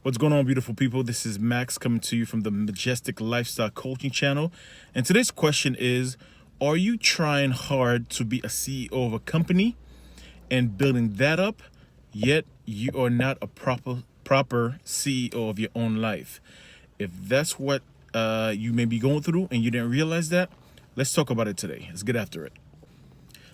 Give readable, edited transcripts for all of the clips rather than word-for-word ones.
What's going on, beautiful people? This is Max coming to you from the Majestic Lifestyle Coaching Channel. And today's question is, are you trying hard to be a CEO of a company and building that up, yet you are not a proper CEO of your own life? If that's what you may be going through and you didn't realize that, let's talk about it today. Let's get after it.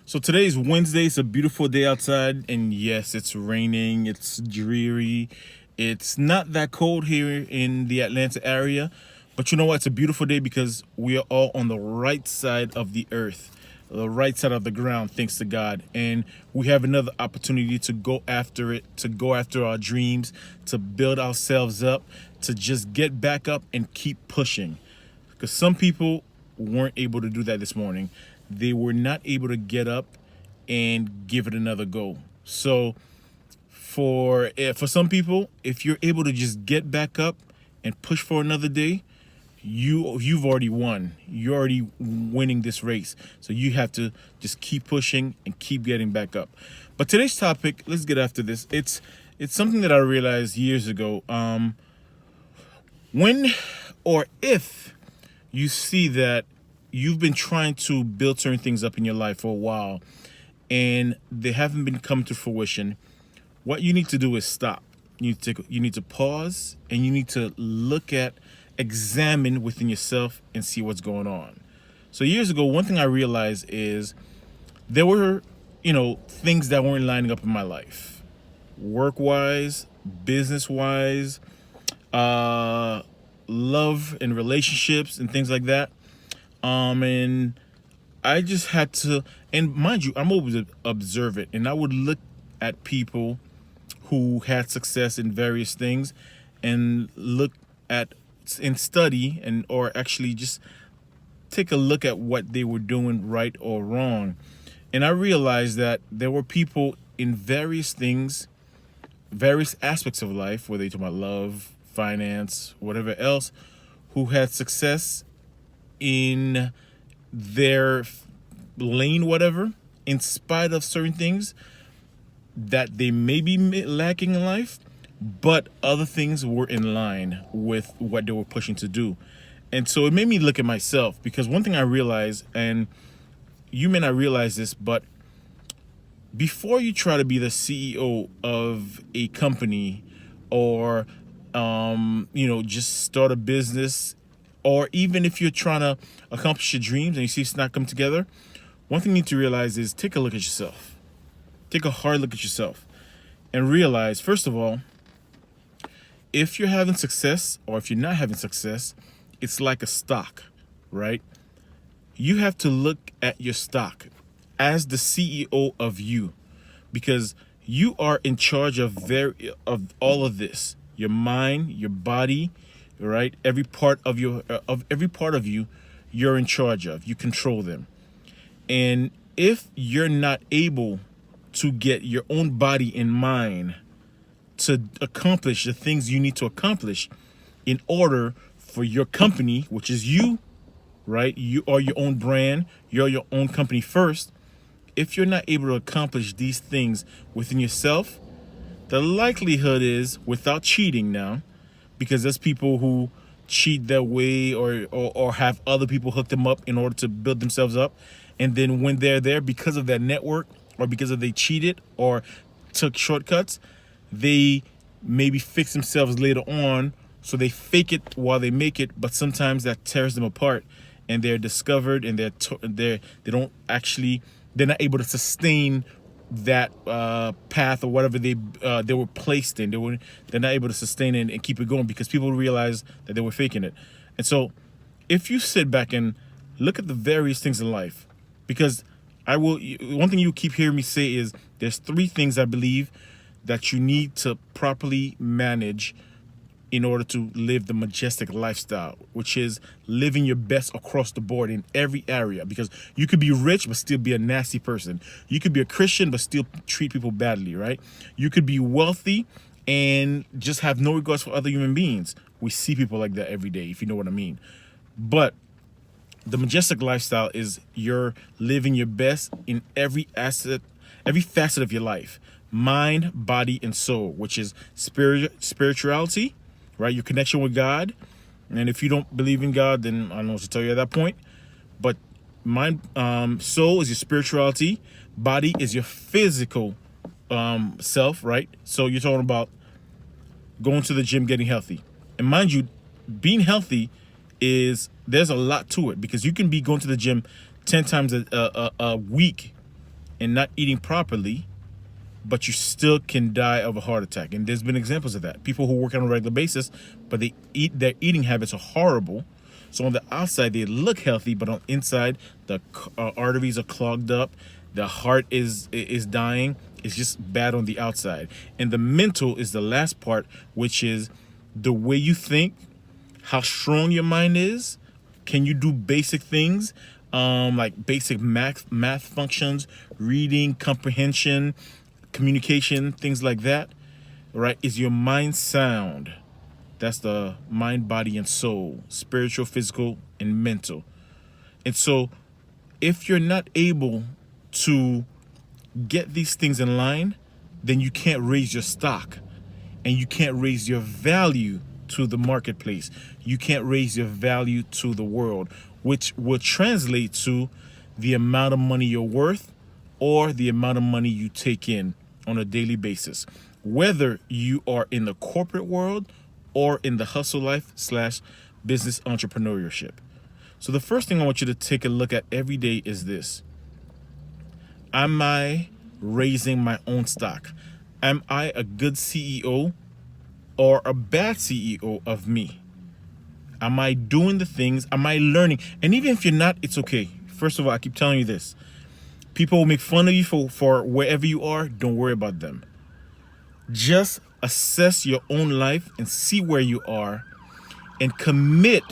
So today is Wednesday. It's a beautiful day outside, and yes, it's raining. It's dreary. It's not that cold here in the Atlanta area, but you know what? It's a beautiful day because we are all on the right side of the earth, the right side of the ground, thanks to God. And we have another opportunity to go after it, to go after our dreams, to build ourselves up, to just get back up and keep pushing. Because some people weren't able to do that this morning. They were not able to get up and give it another go. So for some people, if you're able to just get back up and push for another day, you've already won. You're already winning this race. So you have to just keep pushing and keep getting back up. But today's topic, let's get after this. It's something that I realized years ago. When or if you see that you've been trying to build certain things up in your life for a while and they haven't been coming to fruition, what you need to do is stop. You need to pause, and you need to examine within yourself and see what's going on. So years ago, one thing I realized is there were, things that weren't lining up in my life, work-wise, business-wise, love and relationships and things like that. And I just had to, and mind you, I'm always observant, and I would look at people who had success in various things and look at and study or actually just take a look at what they were doing right or wrong. And I realized that there were people in various things, various aspects of life, whether you're talking about love, finance, whatever else, who had success in their lane, whatever, in spite of certain things that they may be lacking in life, but other things were in line with what they were pushing to do. And so it made me look at myself, because one thing I realized, and you may not realize this, but before you try to be the CEO of a company or, just start a business, or even if you're trying to accomplish your dreams and you see it's not come together, one thing you need to realize is take a look at yourself. Take a hard look at yourself and realize, first of all, if you're having success or if you're not having success, it's like a stock, right? You have to look at your stock as the CEO of you, because you are in charge of all of this. Your mind, your body, right? Every part of you, you're in charge of. You control them. And if you're not able to get your own body and mind to accomplish the things you need to accomplish in order for your company, which is you, right? You are your own brand. You're your own company first. If you're not able to accomplish these things within yourself, the likelihood is, without cheating now, because there's people who cheat their way or have other people hook them up in order to build themselves up. And then when they're there, because of that network, or because of they cheated or took shortcuts, they maybe fix themselves later on. So they fake it while they make it, but sometimes that tears them apart, and they're discovered, and they're not able to sustain that path or whatever they were placed in. They're not able to sustain it and keep it going because people realize that they were faking it. And so if you sit back and look at the various things in life, because one thing you keep hearing me say is there's 3 things I believe that you need to properly manage in order to live the majestic lifestyle, which is living your best across the board in every area. Because you could be rich but still be a nasty person. You could be a Christian but still treat people badly, right? You could be wealthy and just have no regards for other human beings. We see people like that every day, if you know what I mean. But the majestic lifestyle is you're living your best in every facet of your life. mind, body, and soul, which is spirituality, right? Your connection with God. And if you don't believe in God, then I don't know what to tell you at that point. But mind, soul is your spirituality. Body is your physical self, right? So you're talking about going to the gym, getting healthy. And mind you, being healthy there's a lot to it, because you can be going to the gym 10 times a week and not eating properly, but you still can die of a heart attack. And there's been examples of that. People who work on a regular basis, but their eating habits are horrible. So on the outside, they look healthy, but on the inside, the arteries are clogged up. The heart is dying. It's just bad on the outside. And the mental is the last part, which is the way you think, how strong your mind is. Can you do basic things, like basic math functions, reading, comprehension, communication, things like that, right? Is your mind sound? That's the mind, body, and soul, spiritual, physical, and mental. And so if you're not able to get these things in line, then you can't raise your stock, and you can't raise your value to the marketplace. You can't raise your value to the world, which will translate to the amount of money you're worth or the amount of money you take in on a daily basis, whether you are in the corporate world or in the hustle life / business entrepreneurship. So the first thing I want you to take a look at every day is this. Am I raising my own stock? Am I a good CEO or a bad CEO of me? Am I doing the things? Am I learning? And even if you're not, it's okay. First of all, I keep telling you this. People will make fun of you for wherever you are. Don't worry about them. Just assess your own life and see where you are and commit.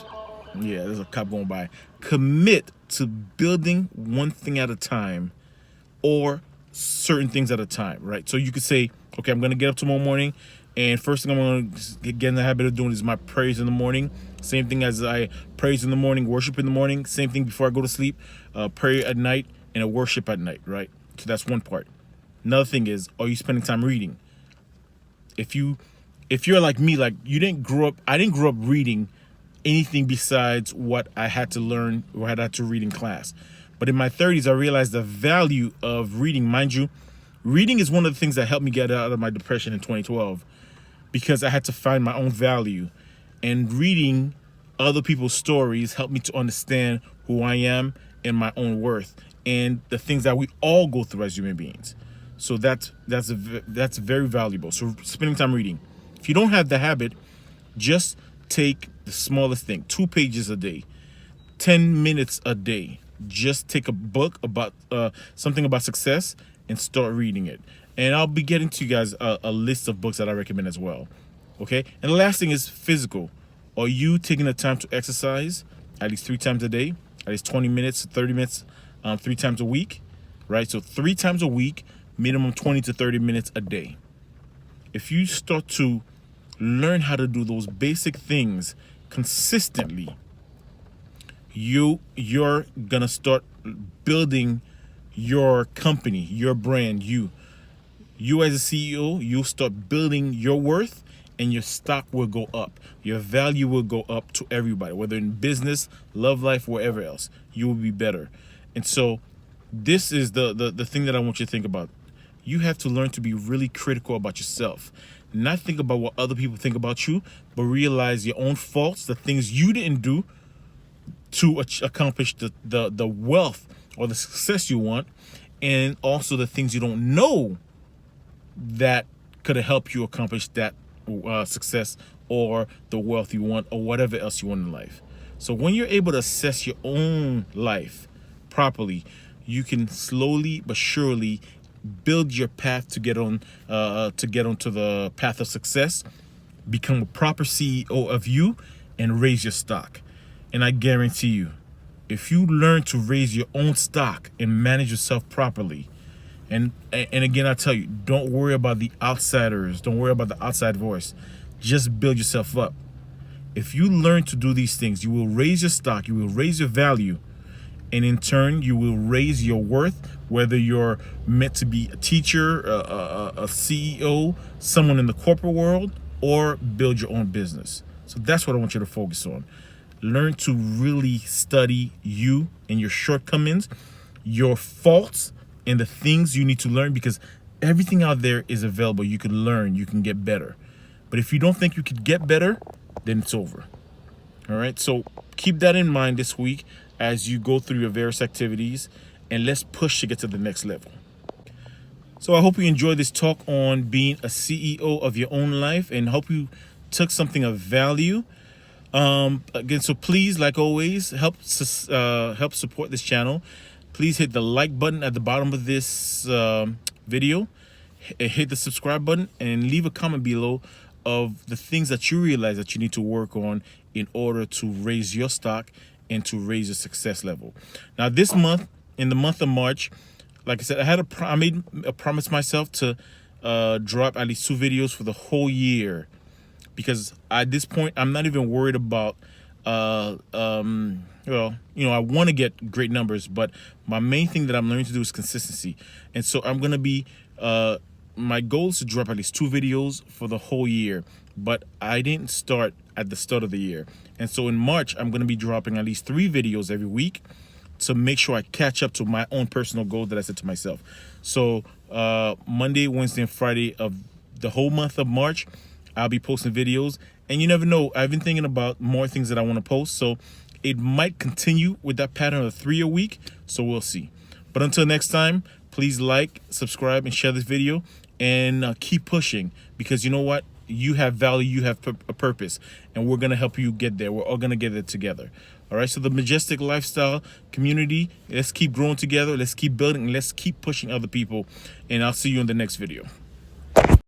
Yeah, there's a cop going by. Commit to building one thing at a time or certain things at a time, right? So you could say, okay, I'm going to get up tomorrow morning, and first thing I'm going to get in the habit of doing is my prayers in the morning. Same thing as I praise in the morning, worship in the morning. Same thing before I go to sleep, pray at night, and a worship at night, right? So that's one part. Another thing is, are you spending time reading? If you're like me, like I didn't grow up reading anything besides what I had to learn or had to read in class. But in my 30s, I realized the value of reading. Mind you, reading is one of the things that helped me get out of my depression in 2012, because I had to find my own value. And reading other people's stories helped me to understand who I am and my own worth and the things that we all go through as human beings. So that's very valuable. So spending time reading. If you don't have the habit, just take the smallest thing, 2 pages a day, 10 minutes a day. Just take a book about something about success and start reading it. And I'll be getting to you guys a list of books that I recommend as well. Okay? And the last thing is physical. Are you taking the time to exercise at least 3 times a day? At least 20 minutes, 30 minutes, 3 times a week, right? So 3 times a week, minimum 20 to 30 minutes a day. If you start to learn how to do those basic things consistently, you're gonna start building your company, your brand. You as a CEO, you'll start building your worth, and your stock will go up. Your value will go up to everybody, whether in business, love life, wherever else. You will be better. And so this is the thing that I want you to think about. You have to learn to be really critical about yourself. Not think about what other people think about you, but realize your own faults, the things you didn't do to accomplish the wealth or the success you want, and also the things you don't know that could have helped you accomplish that success or the wealth you want or whatever else you want in life. So when you're able to assess your own life properly, you can slowly but surely build your path to get onto the path of success, become a proper CEO of you, and raise your stock. And I guarantee you, if you learn to raise your own stock and manage yourself properly, and again, I tell you, don't worry about the outsiders. Don't worry about the outside voice. Just build yourself up. If you learn to do these things, you will raise your stock, you will raise your value, and in turn you will raise your worth, whether you're meant to be a teacher, a CEO, someone in the corporate world, or build your own business. So that's what I want you to focus on. Learn to really study you and your shortcomings, your faults, and the things you need to learn, because everything out there is available. You can learn, you can get better. But if you don't think you could get better, then it's over. All right, so keep that in mind this week as you go through your various activities, and let's push to get to the next level. So I hope you enjoyed this talk on being a CEO of your own life, and hope you took something of value. Again, so please, like always, help support this channel. Please hit the like button at the bottom of this video, hit the subscribe button, and leave a comment below of the things that you realize that you need to work on in order to raise your stock and to raise your success level. Now, this month, in the month of March, like I said, I made a promise myself to drop at least 2 videos for the whole year, because at this point I'm not even worried about well, I want to get great numbers, but my main thing that I'm learning to do is consistency. And so I'm going to be my goal is to drop at least 2 videos for the whole year, but I didn't start at the start of the year. And so in March, I'm going to be dropping at least 3 videos every week to make sure I catch up to my own personal goal that I set to myself. So Monday, Wednesday, and Friday of the whole month of March, I'll be posting videos. And you never know, I've been thinking about more things that I want to post, so it might continue with that pattern of 3 a week, so we'll see. But until next time, please like, subscribe, and share this video, and keep pushing, because you know what? You have value, you have a purpose, and we're going to help you get there. We're all going to get there together. All right, so the Majestic Lifestyle community, let's keep growing together, let's keep building, and let's keep pushing other people, and I'll see you in the next video.